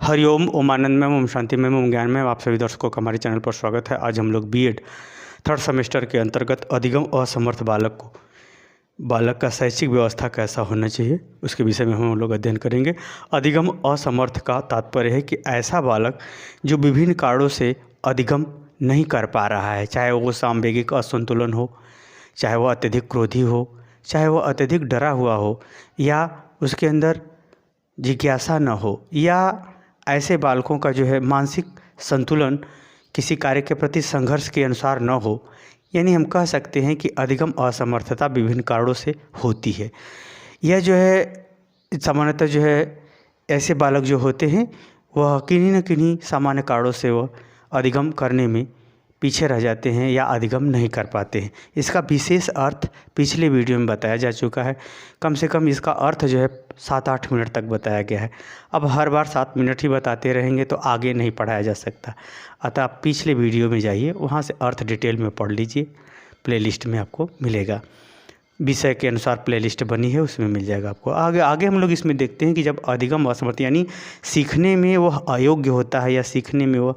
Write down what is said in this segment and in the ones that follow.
हरिओम, ओम आनंद में, ओम शांति में, ओम ज्ञान में आप सभी दर्शकों का हमारे चैनल पर स्वागत है। आज हम लोग बीएड थर्ड सेमेस्टर के अंतर्गत अधिगम असमर्थ बालक का शैक्षिक व्यवस्था कैसा होना चाहिए उसके विषय में हम लोग अध्ययन करेंगे। अधिगम असमर्थ का तात्पर्य है कि ऐसा बालक जो विभिन्न कारणों से अधिगम नहीं कर पा रहा है, चाहे वो सामवेगिक असंतुलन हो, चाहे वह अत्यधिक क्रोधी हो, चाहे वह अत्यधिक डरा हुआ हो, या उसके अंदर जिज्ञासा न हो, या ऐसे बालकों का जो है मानसिक संतुलन किसी कार्य के प्रति संघर्ष के अनुसार न हो। यानी हम कह सकते हैं कि अधिगम असमर्थता विभिन्न कारणों से होती है। यह जो है सामान्यतः जो है ऐसे बालक जो होते हैं वह किन्हीं न किन्हीं सामान्य कारणों से वह अधिगम करने में पीछे रह जाते हैं या अधिगम नहीं कर पाते हैं। इसका विशेष अर्थ पिछले वीडियो में बताया जा चुका है। कम से कम इसका अर्थ जो है 7-8 मिनट तक बताया गया है। अब हर बार 7 मिनट ही बताते रहेंगे तो आगे नहीं पढ़ाया जा सकता। अतः आप पिछले वीडियो में जाइए, वहाँ से अर्थ डिटेल में पढ़ लीजिए। प्लेलिस्ट में आपको मिलेगा, विषय के अनुसार प्लेलिस्ट बनी है, उसमें मिल जाएगा आपको। आगे हम लोग इसमें देखते हैं कि जब अधिगम असमर्थ यानी सीखने में वह अयोग्य होता है या सीखने में वह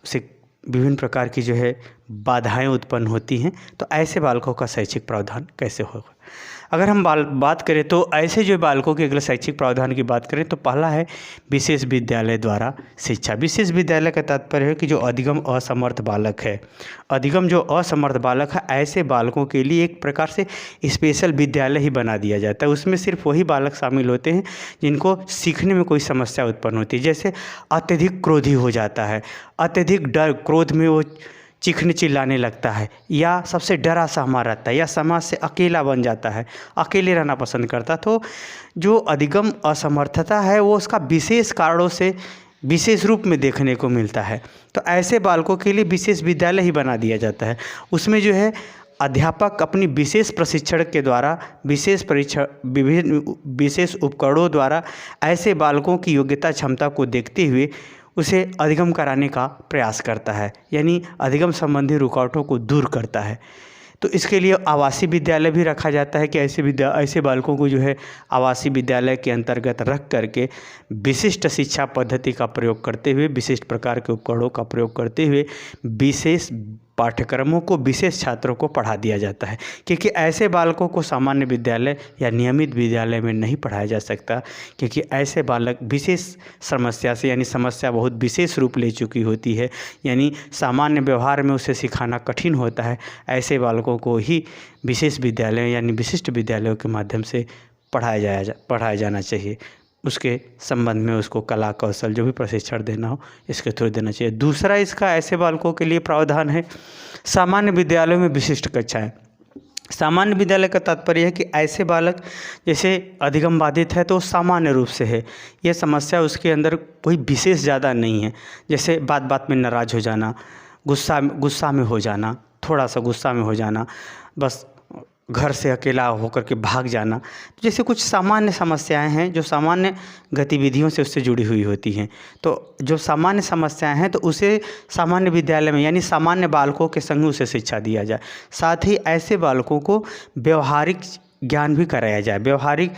उसे विभिन्न प्रकार की जो है बाधाएं उत्पन्न होती हैं, तो ऐसे बालकों का शैक्षिक प्रावधान कैसे होगा। अगर हम बात करें तो ऐसे जो बालकों के अगर शैक्षिक प्रावधान की बात करें तो पहला है विशेष विद्यालय द्वारा शिक्षा। विशेष विद्यालय का तात्पर्य है कि जो अधिगम असमर्थ बालक है, अधिगम जो असमर्थ बालक है, ऐसे बालकों के लिए एक प्रकार से स्पेशल विद्यालय ही बना दिया जाता है। उसमें सिर्फ वही बालक शामिल होते हैं जिनको सीखने में कोई समस्या उत्पन्न होती है, जैसे अत्यधिक क्रोधी हो जाता है, अत्यधिक डर, क्रोध में वो चीखने चिल्लाने लगता है, या सबसे डरा सहमा रहता है, या समाज से अकेला बन जाता है, अकेले रहना पसंद करता। तो जो अधिगम असमर्थता है वो उसका विशेष कारणों से विशेष रूप में देखने को मिलता है। तो ऐसे बालकों के लिए विशेष विद्यालय ही बना दिया जाता है। उसमें जो है अध्यापक अपनी विशेष प्रशिक्षण के द्वारा विभिन्न विशेष उपकरणों द्वारा ऐसे बालकों की योग्यता क्षमता को देखते हुए उसे अधिगम कराने का प्रयास करता है, यानी अधिगम संबंधी रुकावटों को दूर करता है। तो इसके लिए आवासीय विद्यालय भी रखा जाता है कि ऐसे बालकों को जो है आवासीय विद्यालय के अंतर्गत रख करके विशिष्ट शिक्षा पद्धति का प्रयोग करते हुए, विशिष्ट प्रकार के उपकरणों का प्रयोग करते हुए विशेष पाठ्यक्रमों को विशेष छात्रों को पढ़ा दिया जाता है, क्योंकि ऐसे बालकों को सामान्य विद्यालय या नियमित विद्यालय में नहीं पढ़ाया जा सकता, क्योंकि ऐसे बालक विशेष समस्या से, यानी समस्या बहुत विशेष रूप ले चुकी होती है, यानी सामान्य व्यवहार में उसे सिखाना कठिन होता है। ऐसे बालकों को ही विशेष विद्यालय यानी विशिष्ट विद्यालयों के माध्यम से पढ़ाया जाना चाहिए। उसके संबंध में उसको कला कौशल जो भी प्रशिक्षण देना हो इसके थ्रू देना चाहिए। दूसरा इसका ऐसे बालकों के लिए प्रावधान है सामान्य विद्यालयों में विशिष्ट कक्षाएं। सामान्य विद्यालय का तात्पर्य है कि ऐसे बालक जैसे अधिगम बाधित है तो सामान्य रूप से है, यह समस्या उसके अंदर कोई विशेष ज़्यादा नहीं है, जैसे बात बात में नाराज़ हो जाना, गुस्सा में हो जाना, थोड़ा सा गुस्सा में हो जाना, बस घर से अकेला होकर के भाग जाना, तो जैसे कुछ सामान्य समस्याएं हैं जो सामान्य गतिविधियों से उससे जुड़ी हुई होती हैं। तो जो सामान्य समस्याएं हैं तो उसे सामान्य विद्यालय में यानी सामान्य बालकों के संग उसे शिक्षा दिया जाए। साथ ही ऐसे बालकों को व्यवहारिक ज्ञान भी कराया जाए, व्यवहारिक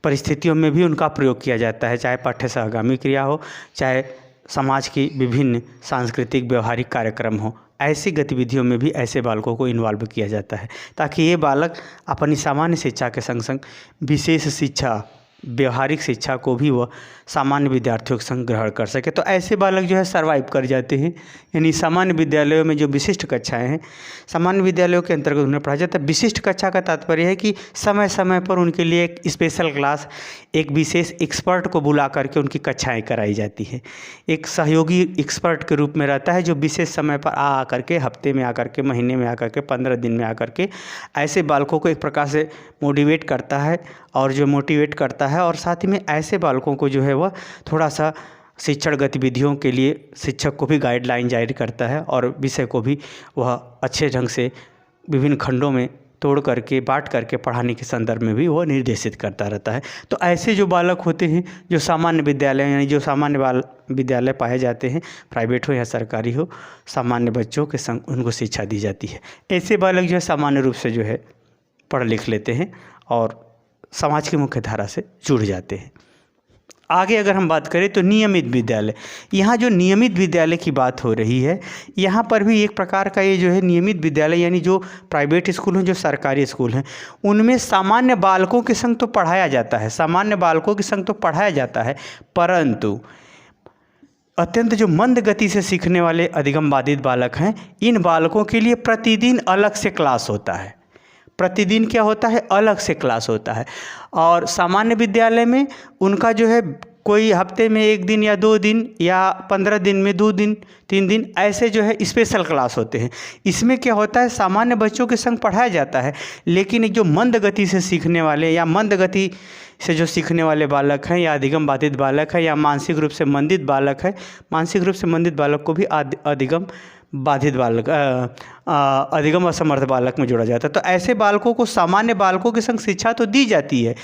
परिस्थितियों में भी उनका प्रयोग किया जाता है, चाहे पाठ्य सहगामी क्रिया हो, चाहे समाज की विभिन्न सांस्कृतिक व्यवहारिक कार्यक्रम हो, ऐसी गतिविधियों में भी ऐसे बालकों को इन्वॉल्व किया जाता है, ताकि ये बालक अपनी सामान्य शिक्षा के संग संग विशेष शिक्षा, व्यवहारिक शिक्षा को भी वह सामान्य विद्यार्थियों के संग ग्रहण कर सके। तो ऐसे बालक जो है सर्वाइव कर जाते हैं। यानी सामान्य विद्यालयों में जो विशिष्ट कक्षाएं हैं, सामान्य विद्यालयों के अंतर्गत उन्हें पढ़ाया जाता है। विशिष्ट कक्षा का तात्पर्य है कि समय समय पर उनके लिए एक स्पेशल क्लास, एक विशेष एक्सपर्ट को बुला करके उनकी कक्षाएँ कराई जाती हैं। एक सहयोगी एक्सपर्ट के रूप में रहता है जो विशेष समय पर आ करके, हफ्ते में आकर के, महीने में आकर के, 15 दिन में आकर के ऐसे बालकों को एक प्रकार से मोटिवेट करता है, और जो मोटिवेट करता है और साथ ही में ऐसे बालकों को जो है वह थोड़ा सा शिक्षण गतिविधियों के लिए शिक्षक को भी गाइडलाइन जारी करता है, और विषय को भी वह अच्छे ढंग से विभिन्न खंडों में तोड़ करके, बांट करके पढ़ाने के संदर्भ में भी वो निर्देशित करता रहता है। तो ऐसे जो बालक होते हैं जो सामान्य विद्यालय यानी जो सामान्य विद्यालय पाए जाते हैं, प्राइवेट हो या सरकारी हो, सामान्य बच्चों के संग उनको शिक्षा दी जाती है। ऐसे बालक जो है सामान्य रूप से जो है पढ़ लिख लेते हैं और समाज की मुख्य धारा से जुड़ जाते हैं। आगे अगर हम बात करें तो नियमित विद्यालय, यहाँ जो नियमित विद्यालय की बात हो रही है, यहाँ पर भी एक प्रकार का ये जो है नियमित विद्यालय यानी जो प्राइवेट स्कूल हैं, जो सरकारी स्कूल हैं, उनमें सामान्य बालकों के संग तो पढ़ाया जाता है, सामान्य बालकों के संग तो पढ़ाया जाता है, परंतु अत्यंत जो मंद गति से सीखने वाले अधिगम बाधित बालक हैं, इन बालकों के लिए प्रतिदिन अलग से क्लास होता है। प्रतिदिन क्या होता है? अलग से क्लास होता है। और सामान्य विद्यालय में उनका जो है कोई हफ्ते में 1 दिन या 2 दिन या 15 दिन में 2 दिन 3 दिन ऐसे जो है स्पेशल क्लास होते हैं। इसमें क्या होता है? सामान्य बच्चों के संग पढ़ाया जाता है, लेकिन जो मंद गति से सीखने वाले या मंद गति से जो सीखने वाले बालक हैं या अधिगम बाधित बालक है या मानसिक रूप से मंदित बालक है, मानसिक रूप से मंदित बालक को भी अधिगम बाधित बालक अधिगम असमर्थ बालक में जोड़ा जाता है। तो ऐसे बालकों को सामान्य बालकों के संग शिक्षा तो दी जाती है,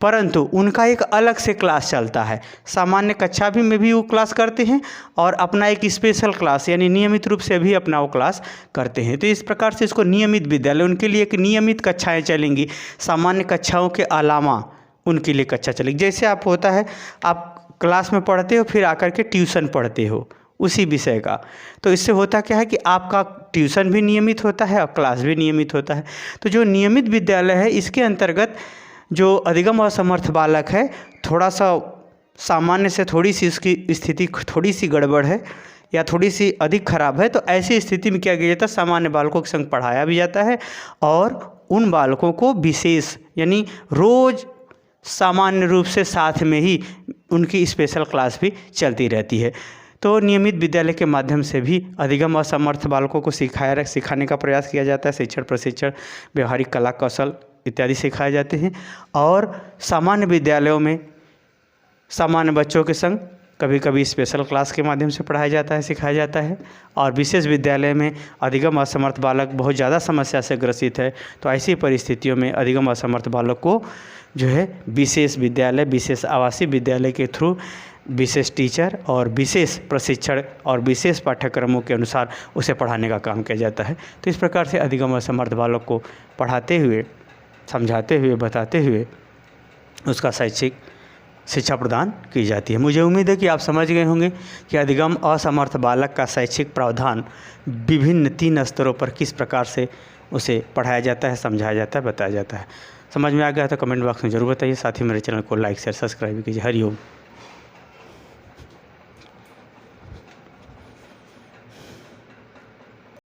परंतु उनका एक अलग से क्लास चलता है। सामान्य कक्षा भी में भी वो क्लास करते हैं और अपना एक स्पेशल क्लास यानी नियमित रूप से भी अपना वो क्लास करते हैं। तो इस प्रकार से इसको नियमित विद्यालय, उनके लिए एक नियमित कक्षाएँ चलेंगी, सामान्य कक्षाओं के अलावा उनके लिए कक्षा चलेगी। जैसे आप होता है आप क्लास में पढ़ते हो फिर आकर के ट्यूशन पढ़ते हो उसी विषय का, तो इससे होता क्या है कि आपका ट्यूशन भी नियमित होता है और क्लास भी नियमित होता है। तो जो नियमित विद्यालय है इसके अंतर्गत जो अधिगम असमर्थ बालक है, थोड़ा सा सामान्य से थोड़ी सी उसकी स्थिति थोड़ी सी गड़बड़ है या थोड़ी सी अधिक खराब है, तो ऐसी स्थिति में क्या किया जाता है? सामान्य बालकों के संग पढ़ाया भी जाता है और उन बालकों को विशेष यानी रोज़ सामान्य रूप से साथ में ही उनकी स्पेशल क्लास भी चलती रहती है। तो नियमित विद्यालय के माध्यम से भी अधिगम असमर्थ बालकों को सिखाने का प्रयास किया जाता है। शिक्षण, प्रशिक्षण, व्यवहारिक कला कौशल इत्यादि सिखाए जाते हैं। और सामान्य विद्यालयों में सामान्य बच्चों के संग कभी कभी स्पेशल क्लास के माध्यम से पढ़ाया जाता है, सिखाया जाता है। और विशेष विद्यालय में अधिगम असमर्थ बालक बहुत ज़्यादा समस्या से ग्रसित है, तो ऐसी परिस्थितियों में अधिगम असमर्थ बालक को जो है विशेष विद्यालय, विशेष आवासीय विद्यालय के थ्रू विशेष टीचर और विशेष प्रशिक्षण और विशेष पाठ्यक्रमों के अनुसार उसे पढ़ाने का काम किया जाता है। तो इस प्रकार से अधिगम असमर्थ बालक को पढ़ाते हुए, समझाते हुए, बताते हुए उसका शैक्षिक शिक्षा प्रदान की जाती है। मुझे उम्मीद है कि आप समझ गए होंगे कि अधिगम असमर्थ बालक का शैक्षिक प्रावधान विभिन्न 3 स्तरों पर किस प्रकार से उसे पढ़ाया जाता है, समझाया जाता है, बताया जाता है। समझ में आ गया तो कमेंट बॉक्स में ज़रूर बताइए। साथ ही मेरे चैनल को लाइक, शेयर, सब्सक्राइब कीजिए। हरिओम।